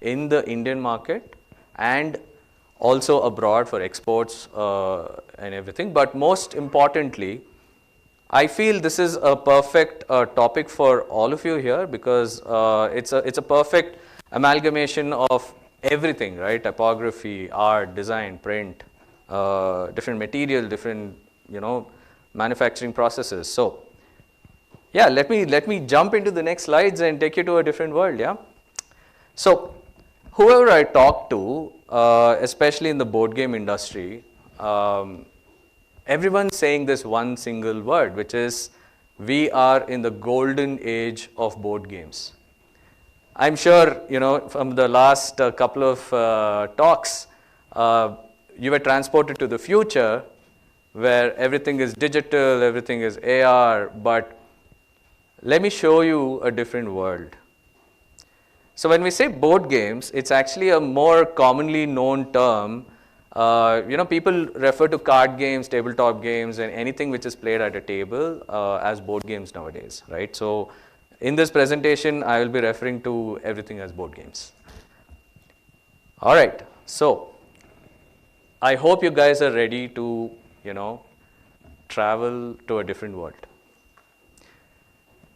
in the Indian market and also abroad for exports and everything. But most importantly, I feel this is a perfect topic for all of you here because it's a perfect amalgamation of everything, right? Typography, art, design, print, different material, different manufacturing processes. So yeah, let me jump into the next slides and take you to a different world. Yeah. So whoever I talk to, especially in the board game industry, everyone's saying this one single word, which is we are in the golden age of board games. I'm sure, from the last couple of talks, you were transported to the future where everything is digital, everything is AR, but let me show you a different world. So when we say board games, it's actually a more commonly known term. People refer to card games, tabletop games, and anything which is played at a table as board games nowadays, right? So in this presentation, I will be referring to everything as board games. All right, so I hope you guys are ready to, travel to a different world.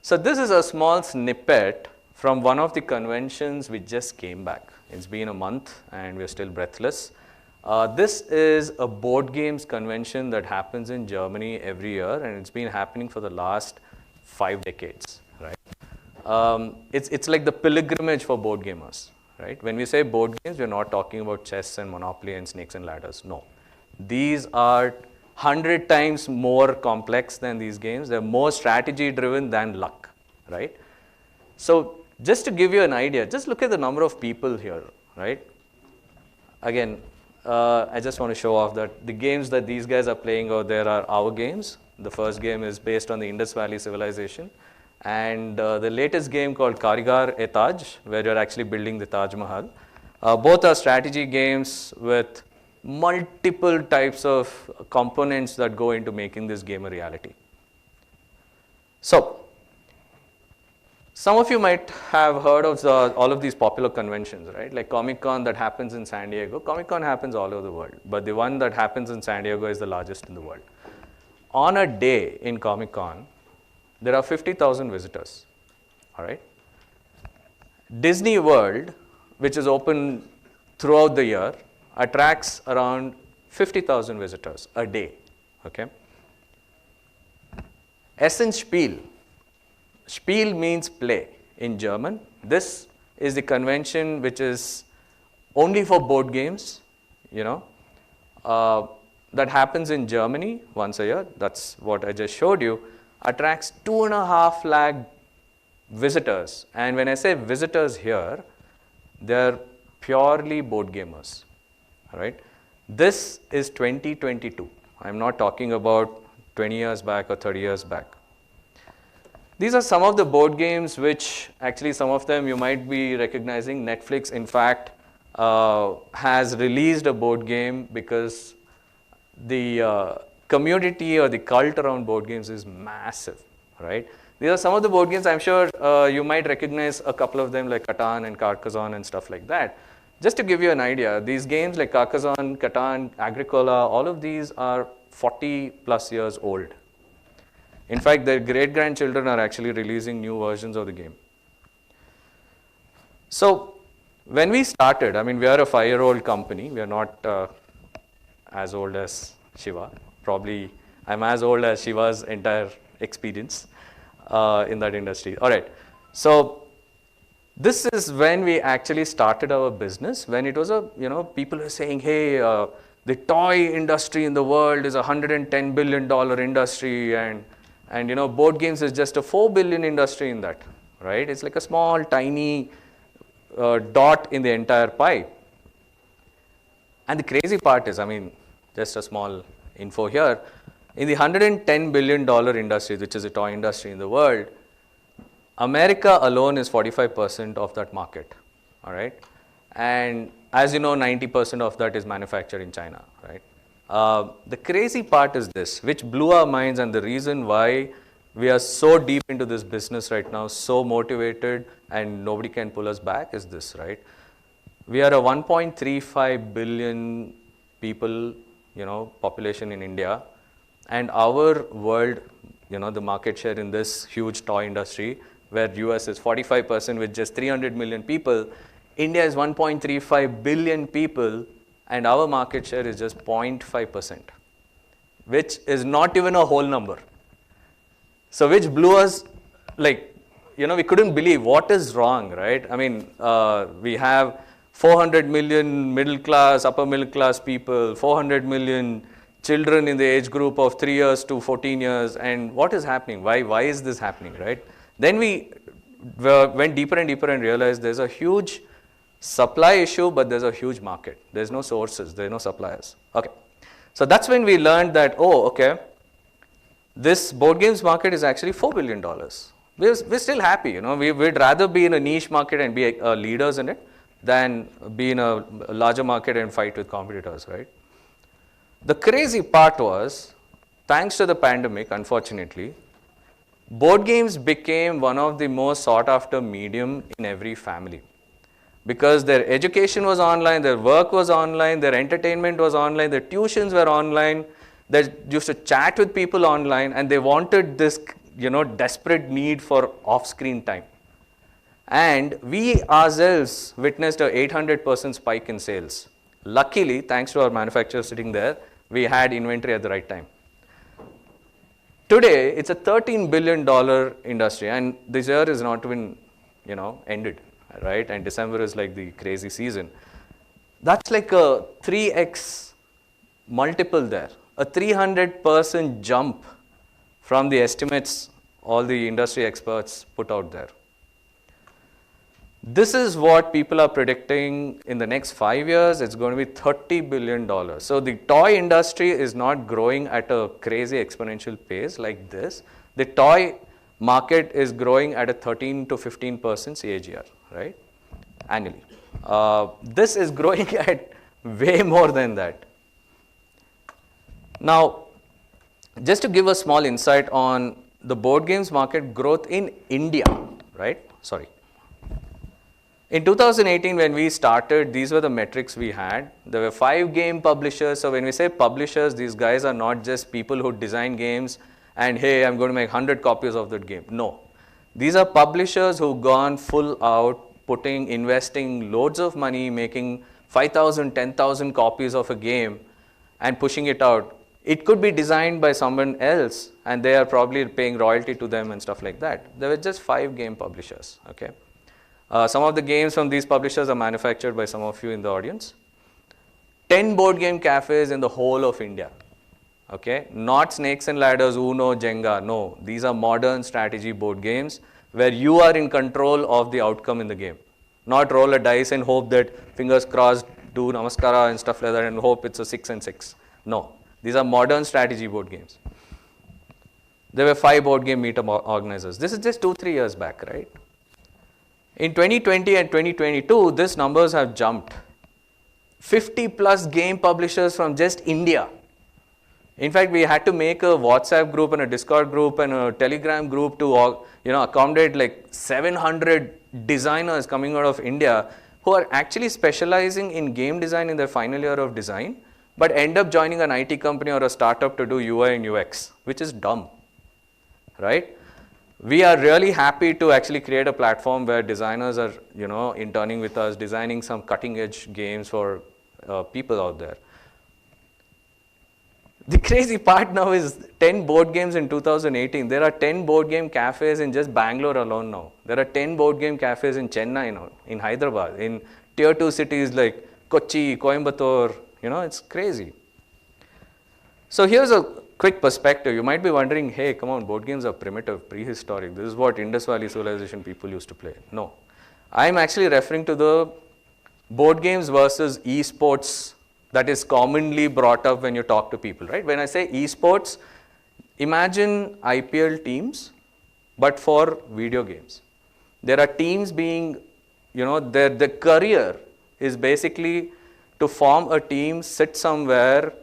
So this is a small snippet from one of the conventions we just came back. It's been a month and we're still breathless. This is a board games convention that happens in Germany every year, and it's been happening for the last 5 decades, right? It's like the pilgrimage for board gamers, right? When we say board games, we're not talking about chess and Monopoly and snakes and ladders. No. These are 100 times more complex than these games. They're more strategy driven than luck, right? So just to give you an idea, just look at the number of people here, right? Again, I just want to show off that the games that these guys are playing out there are our games. The first game is based on the Indus Valley civilization. And the latest game called Karigar-e-Taj, where you're actually building the Taj Mahal. Both are strategy games with multiple types of components that go into making this game a reality. So, some of you might have heard of all of these popular conventions, right? Like Comic-Con that happens in San Diego. Comic-Con happens all over the world, but the one that happens in San Diego is the largest in the world. On a day in Comic-Con, there are 50,000 visitors, all right? Disney World, which is open throughout the year, attracts around 50,000 visitors a day, okay? Essenspiel. Spiel means play in German. This is the convention which is only for board games, that happens in Germany once a year. That's what I just showed you. Attracts 2.5 lakh visitors. And when I say visitors here, they're purely board gamers, all right? This is 2022. I'm not talking about 20 years back or 30 years back. These are some of the board games which actually some of them you might be recognizing. Netflix, in fact, has released a board game because the community or the cult around board games is massive, right? These are some of the board games. I'm sure you might recognize a couple of them like Catan and Carcassonne and stuff like that. Just to give you an idea, these games like Carcassonne, Catan, Agricola, all of these are 40 plus years old. In fact, their great-grandchildren are actually releasing new versions of the game. So when we started, we are a 5-year-old company. We are not as old as Shiva. Probably I'm as old as Shiva's entire experience in that industry. All right. So this is when we actually started our business, when it was people were saying, hey, the toy industry in the world is a $110 billion industry, and board games is just a 4 billion industry in that, right? It's like a small, tiny dot in the entire pie. And the crazy part is, just a small info here, in the $110 billion industry, which is a toy industry in the world, America alone is 45% of that market, all right? And as you know, 90% of that is manufactured in China, right? The crazy part is this, which blew our minds, and the reason why we are so deep into this business right now, so motivated, and nobody can pull us back is this, right? We are a 1.35 billion people, population in India, and our world, the market share in this huge toy industry, where US is 45% with just 300 million people, India is 1.35 billion people, and our market share is just 0.5%, which is not even a whole number. So which blew us, we couldn't believe what is wrong, right? I mean, we have 400 million middle class, upper middle class people, 400 million children in the age group of 3 years to 14 years, and what is happening? Why is this happening, right? Then we went deeper and deeper and realized there's a huge supply issue, but there's a huge market. There's no sources, there's no suppliers. Okay, so that's when we learned that, this board games market is actually $4 billion. We're still happy, we'd rather be in a niche market and be leaders in it than be in a larger market and fight with competitors, right? The crazy part was, thanks to the pandemic, unfortunately, board games became one of the most sought after medium in every family. Because their education was online, their work was online, their entertainment was online, their tuitions were online, they used to chat with people online, and they wanted this, desperate need for off-screen time. And we ourselves witnessed a 800% spike in sales. Luckily, thanks to our manufacturer sitting there, we had inventory at the right time. Today, it's a $13 billion industry, and this year is not even, ended, right? And December is like the crazy season. That's like a 3x multiple there, a 300% jump from the estimates all the industry experts put out there. This is what people are predicting in the next 5 years. It's going to be $30 billion. So the toy industry is not growing at a crazy exponential pace like this. The toy market is growing at a 13 to 15% CAGR, right? Annually. This is growing at way more than that. Now, just to give a small insight on the board games market growth in India, right? Sorry. In 2018, when we started, these were the metrics we had. There were 5 game publishers. So when we say publishers, these guys are not just people who design games and, hey, I'm going to make 100 copies of that game. No. These are publishers who've gone full out, investing loads of money, making 5,000, 10,000 copies of a game and pushing it out. It could be designed by someone else, and they are probably paying royalty to them and stuff like that. There were just 5 game publishers, okay? Some of the games from these publishers are manufactured by some of you in the audience. 10 board game cafes in the whole of India, okay? Not snakes and ladders, Uno, Jenga, no. These are modern strategy board games where you are in control of the outcome in the game. Not roll a dice and hope that, fingers crossed, do namaskara and stuff like that and hope it's a 6 and 6. No. These are modern strategy board games. There were 5 board game meetup organizers. This is just 2-3 years back, right? In 2020 and 2022, these numbers have jumped. 50 plus game publishers from just India. In fact, we had to make a WhatsApp group and a Discord group and a Telegram group to accommodate like 700 designers coming out of India who are actually specializing in game design in their final year of design, but end up joining an IT company or a startup to do UI and UX, which is dumb, right? We are really happy to actually create a platform where designers are, interning with us, designing some cutting edge games for people out there. The crazy part now is 10 board games in 2018. There are 10 board game cafes in just Bangalore alone now. There are 10 board game cafes in Chennai now, in Hyderabad, in tier 2 cities like Kochi, Coimbatore. It's crazy. So here's a quick perspective. You might be wondering, hey, come on, board games are primitive, prehistoric. This is what Indus Valley civilization people used to play. No. I'm actually referring to the board games versus esports that is commonly brought up when you talk to people, right? When I say esports, imagine IPL teams, but for video games. There are teams being, their career is basically to form a team, sit somewhere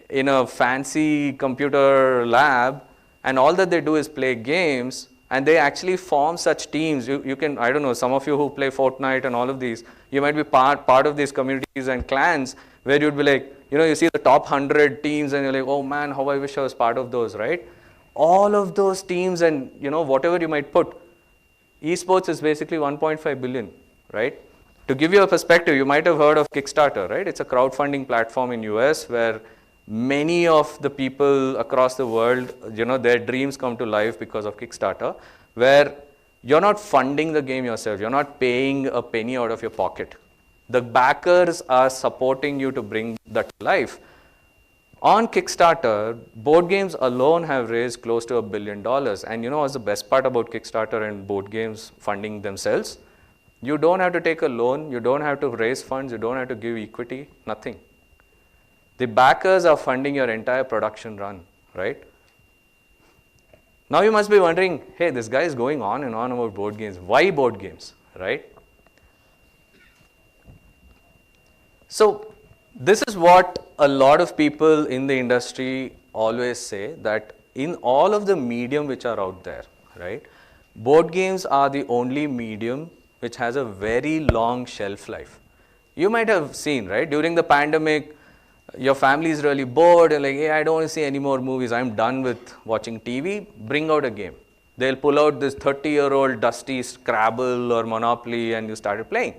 in a fancy computer lab, and all that they do is play games, And they actually form such teams. You can, I don't know, some of you who play Fortnite and all of these, you might be part of these communities and clans where you'd be like, you see the top 100 teams and you're like, oh man, how I wish I was part of those, right? All of those teams and, whatever you might put, esports is basically 1.5 billion, right? To give you a perspective, you might have heard of Kickstarter, right? It's a crowdfunding platform in US where many of the people across the world, their dreams come to life because of Kickstarter, where you're not funding the game yourself. You're not paying a penny out of your pocket. The backers are supporting you to bring that to life. On Kickstarter, board games alone have raised close to $1 billion. And what's the best part about Kickstarter and board games funding themselves? You don't have to take a loan. You don't have to raise funds. You don't have to give equity. Nothing. The backers are funding your entire production run, right? Now you must be wondering, hey, this guy is going on and on about board games. Why board games, right? So this is what a lot of people in the industry always say, that in all of the medium which are out there, right, board games are the only medium which has a very long shelf life. You might have seen, right, during the pandemic, your family is really bored and like, hey, I don't want to see any more movies. I'm done with watching TV. Bring out a game. They'll pull out this 30-year-old dusty Scrabble or Monopoly and you started playing.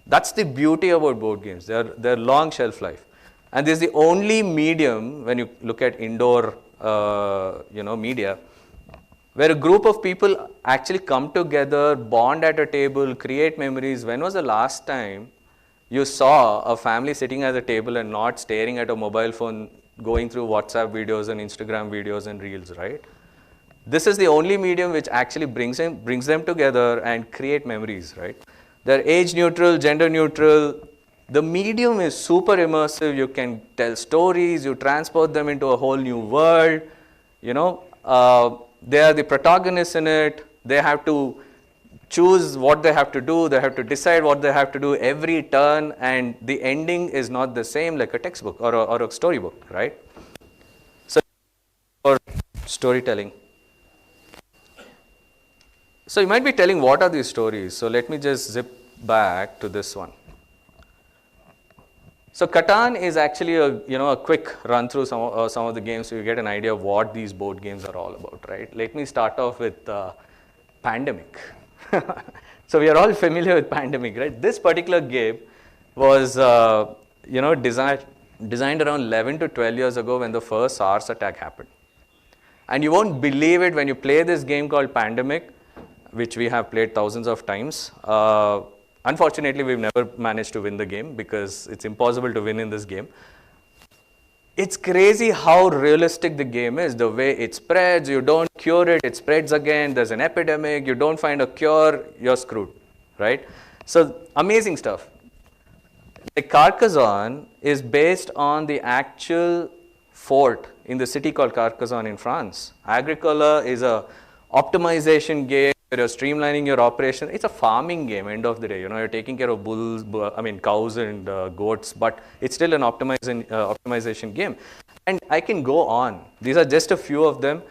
That's the beauty about board games. They're long shelf life. And this is the only medium, when you look at indoor media, where a group of people actually come together, bond at a table, create memories. When was the last time you saw a family sitting at a table and not staring at a mobile phone, going through WhatsApp videos and Instagram videos and reels, right? This is the only medium which actually brings them together and create memories, right? They're age neutral, gender neutral. The medium is super immersive. You can tell stories, you transport them into a whole new world. They are the protagonists in it. They have to choose what they have to do. They have to decide what they have to do every turn, and the ending is not the same like a textbook or a storybook, right? So, for storytelling. So you might be telling, what are these stories? So let me just zip back to this one. So Catan is actually a quick run through some of the games so you get an idea of what these board games are all about, right? Let me start off with Pandemic. So we are all familiar with Pandemic, right? This particular game was designed around 11 to 12 years ago when the first SARS attack happened. And you won't believe it when you play this game called Pandemic, which we have played thousands of times. Unfortunately, we've never managed to win the game because it's impossible to win in this game. It's crazy how realistic the game is. The way it spreads, you don't cure it, it spreads again. There's an epidemic, you don't find a cure, you're screwed, right? So amazing stuff. The Carcassonne is based on the actual fort in the city called Carcassonne in France. Agricola is a optimization game. You're streamlining your operation. It's a farming game, end of the day. You're taking care of cows and goats, but it's still an optimization game. And I can go on. These are just a few of them.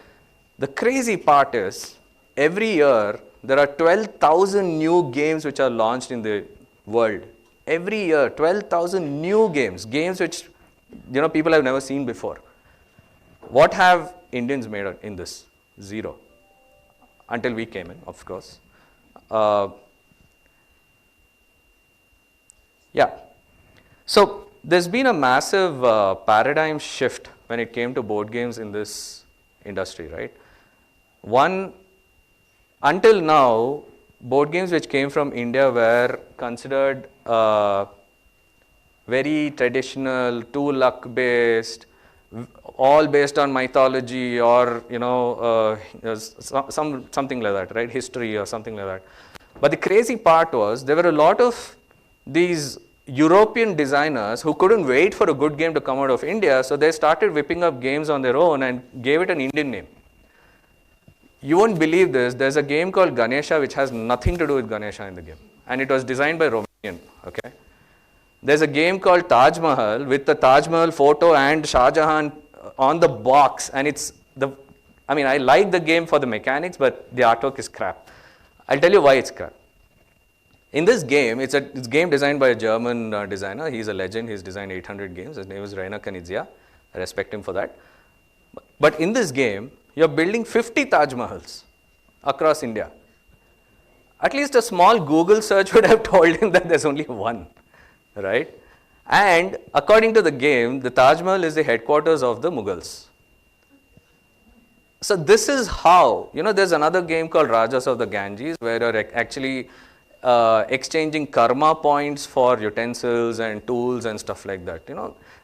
The crazy part is, every year, there are 12,000 new games which are launched in the world. Every year, 12,000 new games which people have never seen before. What have Indians made in this? Zero. Until we came in, of course. So there's been a massive paradigm shift when it came to board games in this industry, right? One, until now, board games which came from India were considered very traditional, too luck-based, all based on mythology or something like that, right? History or something like that. But the crazy part was, there were a lot of these European designers who couldn't wait for a good game to come out of India, so they started whipping up games on their own and gave it an Indian name. You won't believe this. There's a game called Ganesha which has nothing to do with Ganesha in the game, and it was designed by Romanian. Okay. There's a game called Taj Mahal with the Taj Mahal photo and Shah Jahan on the box, and it's I mean, I like the game for the mechanics, but the artwork is crap. I'll tell you why it's crap. In this game, it's a game designed by a German designer. He's a legend. He's designed 800 games. His name is Rainer Knizia. I respect him for that. But in this game, you're building 50 Taj Mahals across India. At least a small Google search would have told him that there's only one, right? And according to the game, the Taj Mahal is the headquarters of the Mughals. So this is how, there's another game called Rajas of the Ganges where you're actually exchanging karma points for utensils and tools and stuff like that.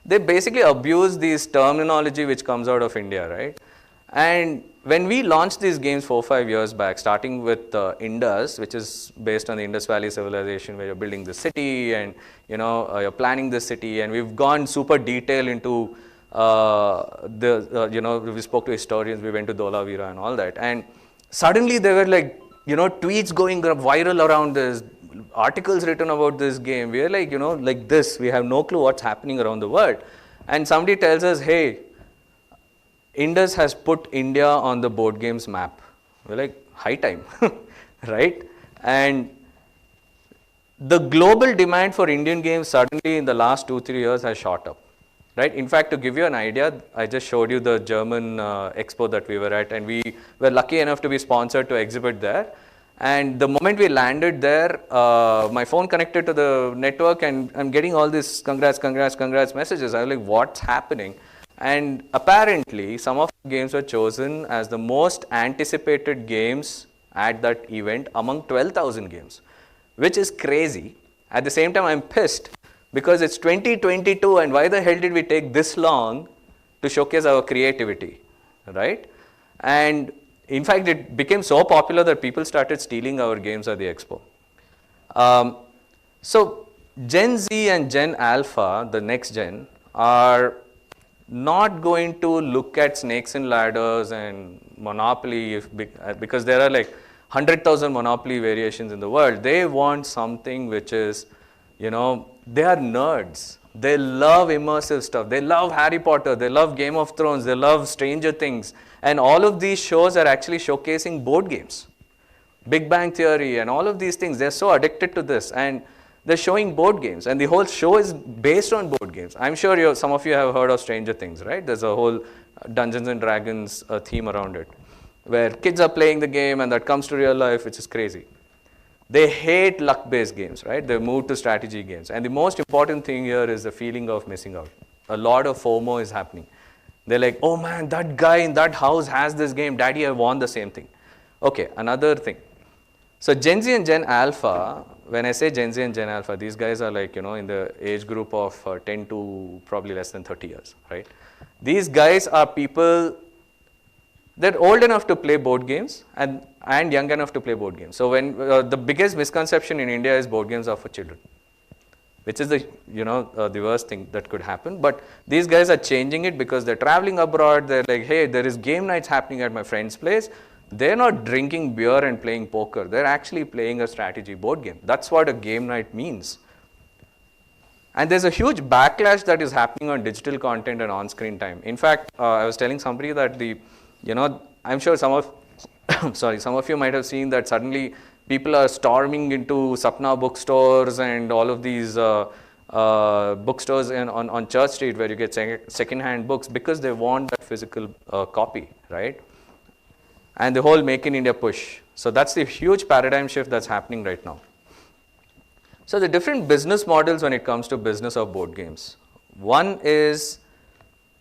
They basically abuse this terminology which comes out of India, right? And when we launched these games 4 or 5 years back, starting with Indus, which is based on the Indus Valley civilization, where you're building the city and you're planning the city, and we've gone super detailed into we spoke to historians, we went to Dholavira and all that, and suddenly there were like tweets going viral around this, articles written about this game. We are like like this, we have no clue what's happening around the world, and somebody tells us, hey, Indus has put India on the board games map. We're like, high time, right? And the global demand for Indian games suddenly in the last 2-3 years has shot up, right? In fact, to give you an idea, I just showed you the German expo that we were at, and we were lucky enough to be sponsored to exhibit there. And the moment we landed there, my phone connected to the network, and I'm getting all these congrats messages. I was like, what's happening? And apparently, some of the games were chosen as the most anticipated games at that event among 12,000 games, which is crazy. At the same time, I'm pissed because it's 2022, and why the hell did we take this long to showcase our creativity, right? And in fact, it became so popular that people started stealing our games at the expo. So Gen Z and Gen Alpha, the next gen, are not going to look at snakes and ladders and Monopoly because there are like 100,000 Monopoly variations in the world. They want something which is, they are nerds. They love immersive stuff. They love Harry Potter. They love Game of Thrones. They love Stranger Things. And all of these shows are actually showcasing board games. Big Bang Theory and all of these things, they're so addicted to this. And they're showing board games, and the whole show is based on board games. I'm sure some of you have heard of Stranger Things, right? There's a whole Dungeons and Dragons theme around it, where kids are playing the game, and that comes to real life, which is crazy. They hate luck-based games, right? They move to strategy games. And the most important thing here is the feeling of missing out. A lot of FOMO is happening. They're like, oh man, that guy in that house has this game. Daddy, I want the same thing. Okay, another thing. So Gen Z and Gen Alpha, when I say Gen Z and Gen Alpha, these guys are like, in the age group of 10 to probably less than 30 years, right? These guys are people, they're old enough to play board games and young enough to play board games. So when the biggest misconception in India is board games are for children, which is the, the worst thing that could happen. But these guys are changing it because they're traveling abroad. They're like, hey, there is game nights happening at my friend's place. They're not drinking beer and playing poker. They're actually playing a strategy board game. That's what a game night means. And there's a huge backlash that is happening on digital content and on-screen time. In fact, I was telling somebody that I'm sure some of you might have seen that suddenly people are storming into Sapna bookstores and all of these bookstores on Church Street where you get second-hand books because they want that physical copy, right? And the whole Make in India push. So that's the huge paradigm shift that's happening right now. So the different business models when it comes to business of board games. One is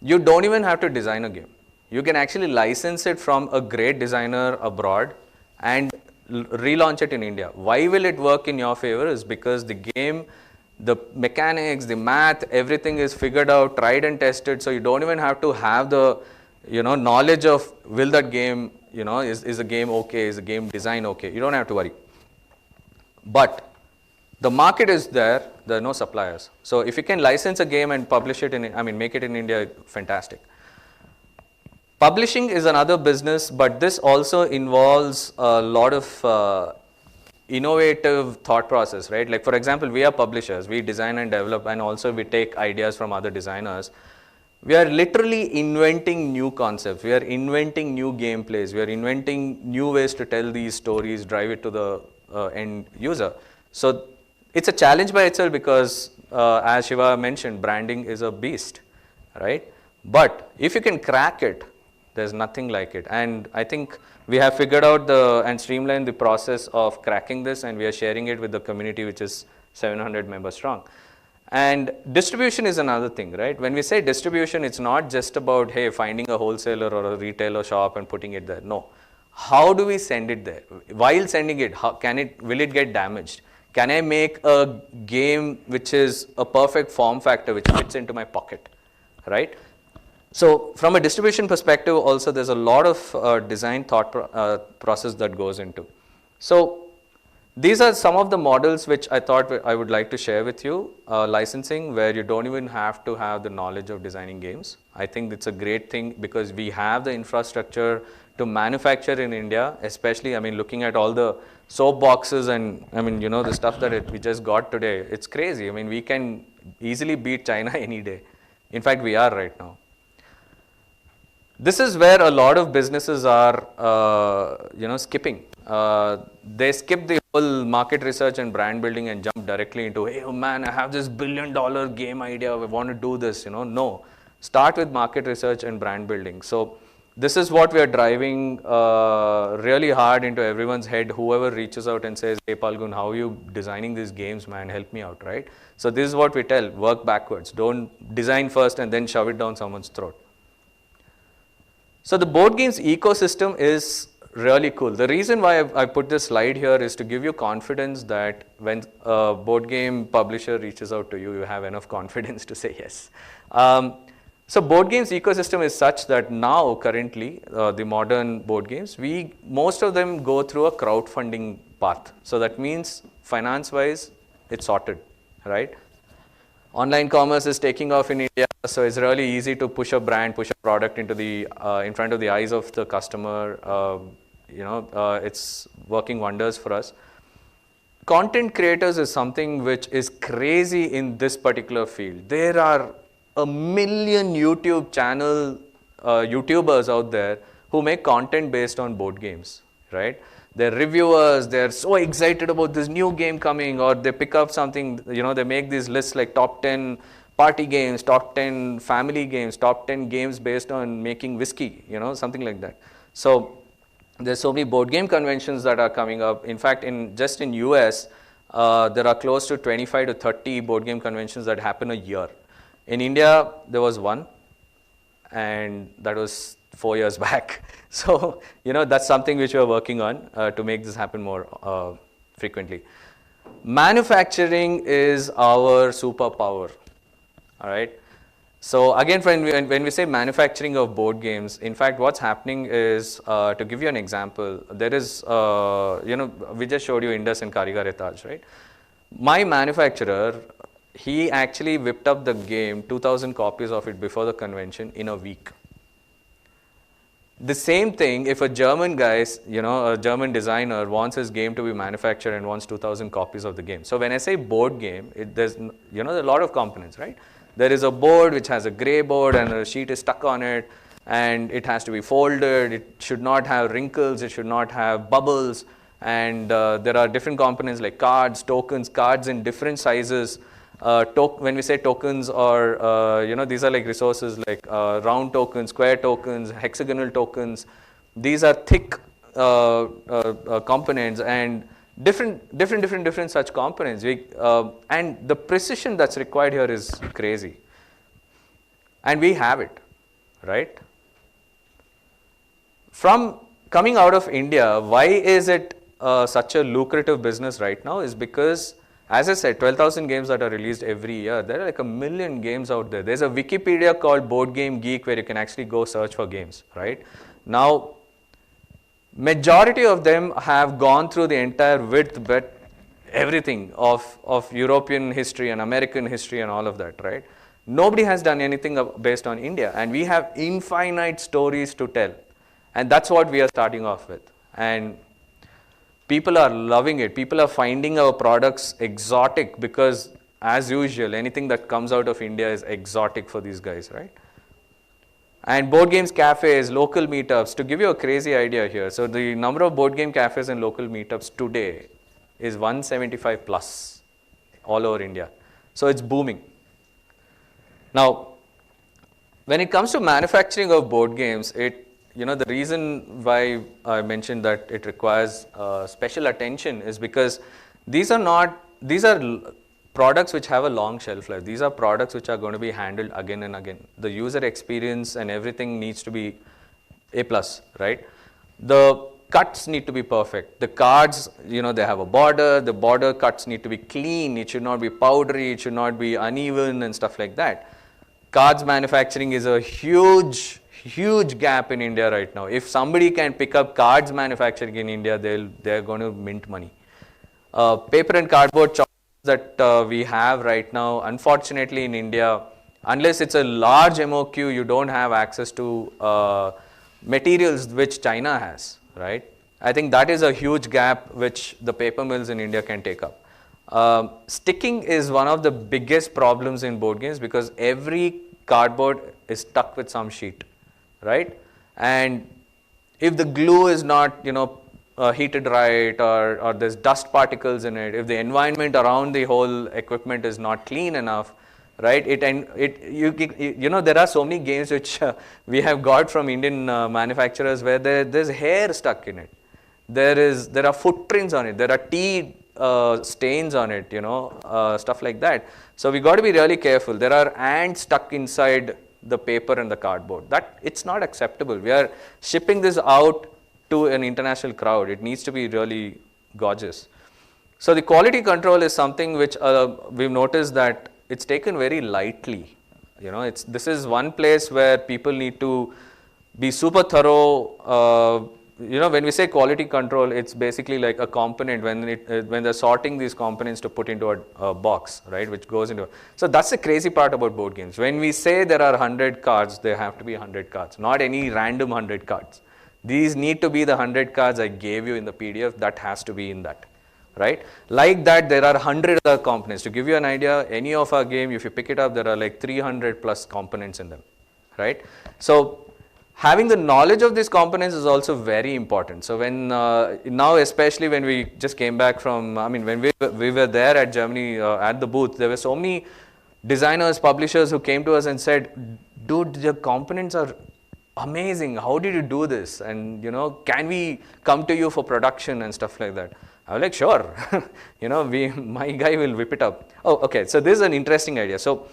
you don't even have to design a game. You can actually license it from a great designer abroad and relaunch it in India. Why will it work in your favor is because the game, the mechanics, the math, everything is figured out, tried and tested. So you don't even have to have the knowledge of will that game, is the game okay, is the game design okay. You don't have to worry. But the market is there are no suppliers. So if you can license a game and publish it make it in India, fantastic. Publishing is another business, but this also involves a lot of innovative thought process, right? Like for example, we are publishers, we design and develop, and also we take ideas from other designers. We are literally inventing new concepts. We are inventing new gameplays. We are inventing new ways to tell these stories, drive it to the end user. So it's a challenge by itself because, as Shiva mentioned, branding is a beast, right? But if you can crack it, there's nothing like it. And I think we have figured out and streamlined the process of cracking this, and we are sharing it with the community, which is 700 members strong. And distribution is another thing, right? When we say distribution, it's not just about, hey, finding a wholesaler or a retailer shop and putting it there. No. How do we send it there? While sending it, will it get damaged? Can I make a game which is a perfect form factor which fits into my pocket, right? So from a distribution perspective, also there's a lot of design thought process that goes into. So these are some of the models which I thought I would like to share with you. Licensing, where you don't even have to have the knowledge of designing games. I think it's a great thing because we have the infrastructure to manufacture in India, especially, I mean, looking at all the soap boxes and, I mean, the stuff that we just got today, it's crazy. I mean, we can easily beat China any day. In fact, we are right now. This is where a lot of businesses are, skipping. They skip the whole market research and brand building and jump directly into, hey, oh man, I have this $1 billion game idea. I want to do this. No, start with market research and brand building. So this is what we are driving really hard into everyone's head. Whoever reaches out and says, hey, Phalgun, how are you designing these games, man? Help me out, right? So this is what we tell: work backwards. Don't design first and then shove it down someone's throat. So the board games ecosystem is really cool. The reason why I put this slide here is to give you confidence that when a board game publisher reaches out to you, you have enough confidence to say yes. So board games ecosystem is such that now currently the modern board games, most of them go through a crowdfunding path. So that means finance wise, it's sorted, right? Online commerce is taking off in India, so it's really easy to push a brand, push a product into in front of the eyes of the customer. It's working wonders for us. Content creators is something which is crazy in this particular field. There are 1 million YouTube channel YouTubers out there who make content based on board games, right? They're reviewers, they're so excited about this new game coming, or they pick up something, they make these lists like top 10 party games, top 10 family games, top 10 games based on making whiskey, something like that. So there's so many board game conventions that are coming up. In fact, just in US, there are close to 25 to 30 board game conventions that happen a year. In India, there was one, and that was 4 years back. So, that's something which we're working on to make this happen more frequently. Manufacturing is our superpower, all right? So again, when we say manufacturing of board games, in fact, what's happening is, to give you an example, there is, we just showed you Indus and Karigare Taj, right? My manufacturer, he actually whipped up the game, 2,000 copies of it before the convention in a week. The same thing, if a German guy, a German designer wants his game to be manufactured and wants 2,000 copies of the game. So when I say board game, there's, there are a lot of components, right? There is a board which has a gray board and a sheet is stuck on it, and it has to be folded. It should not have wrinkles. It should not have bubbles. And there are different components like cards, tokens, cards in different sizes. When we say tokens, or these are like resources like round tokens, square tokens, hexagonal tokens. These are thick components and different such components. And the precision that's required here is crazy. And we have it, right? From coming out of India, why is it such a lucrative business right now? Is because, as I said, 12,000 games that are released every year. There are like 1 million games out there. There's a Wikipedia called Board Game Geek where you can actually go search for games, right? Now, majority of them have gone through the entire width, breadth, everything of European history and American history and all of that, right? Nobody has done anything based on India, and we have infinite stories to tell. And that's what we are starting off with. And people are loving it. People are finding our products exotic because, as usual, anything that comes out of India is exotic for these guys, right? And board games cafes, local meetups, to give you a crazy idea here. So the number of board game cafes and local meetups today is 175 plus all over India. So it's booming. Now, when it comes to manufacturing of board games, the reason why I mentioned that it requires special attention is because these are products which have a long shelf life. These are products which are going to be handled again and again. The user experience and everything needs to be A+, right? The cuts need to be perfect. The cards, they have a border. The border cuts need to be clean. It should not be powdery. It should not be uneven and stuff like that. Cards manufacturing is a huge gap in India right now. If somebody can pick up cards manufacturing in India, they're going to mint money. Paper and cardboard that we have right now, unfortunately in India, unless it's a large MOQ, you don't have access to materials which China has, right? I think that is a huge gap which the paper mills in India can take up. Sticking is one of the biggest problems in board games because every cardboard is stuck with some sheet, right? And if the glue is not, heated right, or there's dust particles in it, if the environment around the whole equipment is not clean enough, right? There are so many games which we have got from Indian manufacturers where there's hair stuck in it. There are footprints on it. There are tea stains on it, stuff like that. So we got to be really careful. There are ants stuck inside the paper and the cardboard. It's not acceptable. We are shipping this out to an international crowd. It needs to be really gorgeous. So the quality control is something which we've noticed that it's taken very lightly. This is one place where people need to be super thorough. When we say quality control, it's basically like a component when they're sorting these components to put into a box, right, which goes into. So that's the crazy part about board games. When we say there are 100 cards, there have to be 100 cards, not any random 100 cards. These need to be the 100 cards I gave you in the PDF. That has to be in that, right? Like that, there are 100 other components. To give you an idea, any of our game, if you pick it up, there are like 300 plus components in them, right? So having the knowledge of these components is also very important. So when now, especially when we just came back from, when we were there at Germany at the booth, there were so many designers, publishers who came to us and said, dude, the components are amazing. How did you do this? And, can we come to you for production and stuff like that? I was like, sure. My guy will whip it up. Oh, okay. So this is an interesting idea. So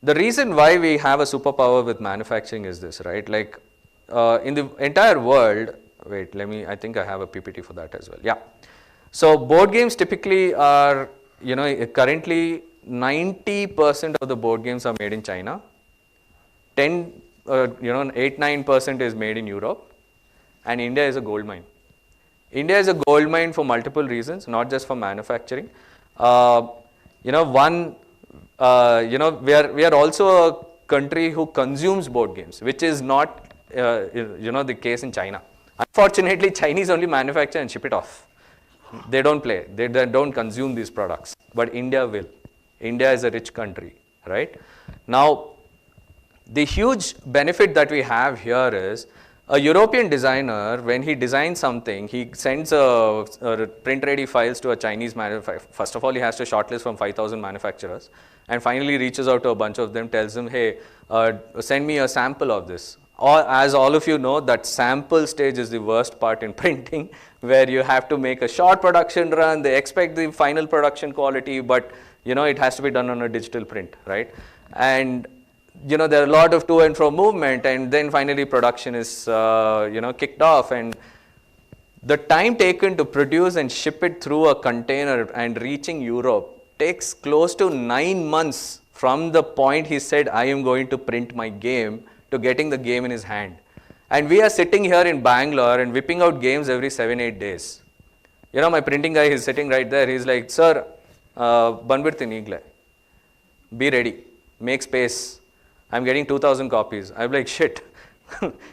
the reason why we have a superpower with manufacturing is this, right? Like in the entire world, I think I have a PPT for that as well. Yeah. So board games typically are, currently 90% of the board games are made in China. 8-9% is made in Europe, and India is a gold mine. India is a gold mine for multiple reasons, not just for manufacturing. We are also a country who consumes board games, which is not the case in China. Unfortunately, Chinese only manufacture and ship it off. They don't play. They don't consume these products. But India will. India is a rich country, right? Now, the huge benefit that we have here is a European designer, when he designs something, he sends a print-ready files to a Chinese manufacturer. First of all, he has to shortlist from 5,000 manufacturers, and finally reaches out to a bunch of them, tells them, hey, send me a sample of this. Or, as all of you know, that sample stage is the worst part in printing, where you have to make a short production run. They expect the final production quality, but it has to be done on a digital print, right? And there are a lot of to and fro movement, and then finally production is kicked off, and the time taken to produce and ship it through a container and reaching Europe takes close to 9 months from the point he said, I am going to print my game, to getting the game in his hand. And we are sitting here in Bangalore and whipping out games every 7-8 days. My printing guy is sitting right there. He's like, sir, banbirtini igle. Be ready. Make space. I'm getting 2,000 copies. I'm like, shit.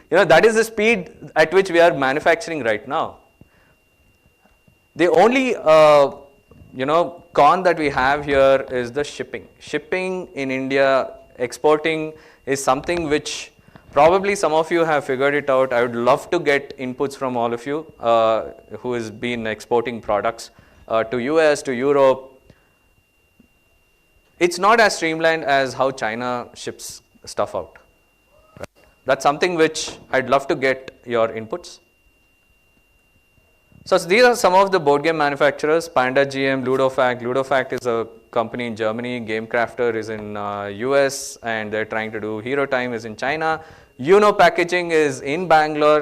That is the speed at which we are manufacturing right now. The only, con that we have here is the shipping. Shipping in India, exporting is something which Probably some of you have figured it out. I would love to get inputs from all of you who has been exporting products to US, to Europe. It's not as streamlined as how China ships stuff out. That's something which I'd love to get your inputs. So these are some of the board game manufacturers: Panda GM, Ludofact. Ludofact is a company in Germany. GameCrafter is in US, and they're trying to do Hero Time is in China. Packaging is in Bangalore.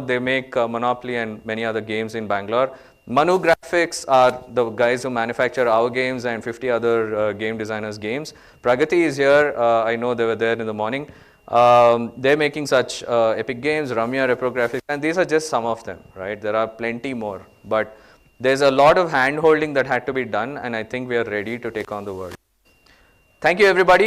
They make Monopoly and many other games in Bangalore. Manu Graphics are the guys who manufacture our games and 50 other game designers' games. Pragati is here. I know they were there in the morning. They're making such epic games, Ramya, Reprographics, and these are just some of them, right? There are plenty more, but there's a lot of hand holding that had to be done, and I think we are ready to take on the world. Thank you, everybody.